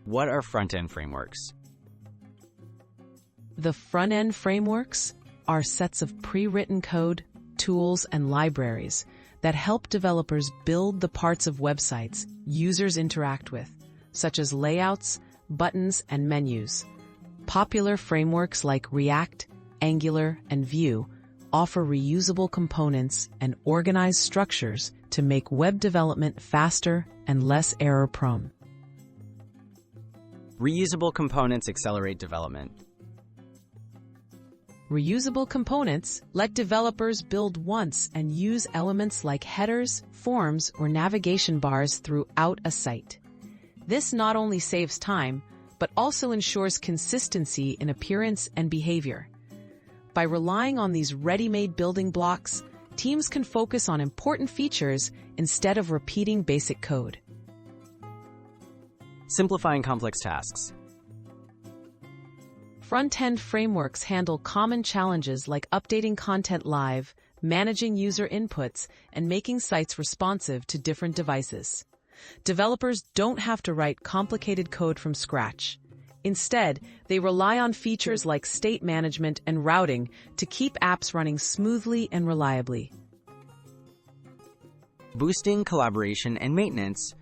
What are front-end frameworks? The front-end frameworks are sets of pre-written code, tools, and libraries that help developers build the parts of websites users interact with, such as layouts, buttons, and menus. Popular frameworks like React, Angular, and Vue offer reusable components and organized structures to make web development faster and less error-prone. Reusable components accelerate development. Reusable components let developers build once and use elements like headers, forms, or navigation bars throughout a site. This not only saves time, but also ensures consistency in appearance and behavior. By relying on these ready-made building blocks, teams can focus on important features instead of repeating basic code. Simplifying complex tasks. Front-end frameworks handle common challenges like updating content live, managing user inputs, and making sites responsive to different devices. Developers don't have to write complicated code from scratch. Instead, they rely on features like state management and routing to keep apps running smoothly and reliably. Boosting collaboration and maintenance.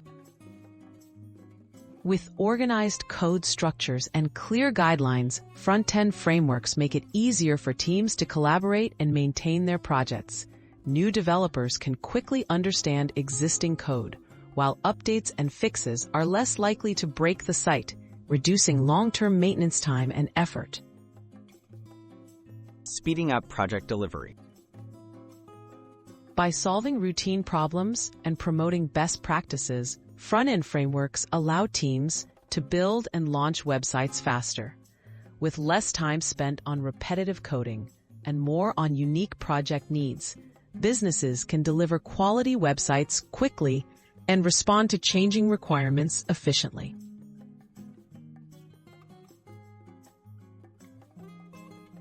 With organized code structures and clear guidelines, front-end frameworks make it easier for teams to collaborate and maintain their projects. New developers can quickly understand existing code, while updates and fixes are less likely to break the site, reducing long-term maintenance time and effort. Speeding up project delivery. By solving routine problems and promoting best practices, front-end frameworks allow teams to build and launch websites faster. With less time spent on repetitive coding and more on unique project needs, businesses can deliver quality websites quickly and respond to changing requirements efficiently.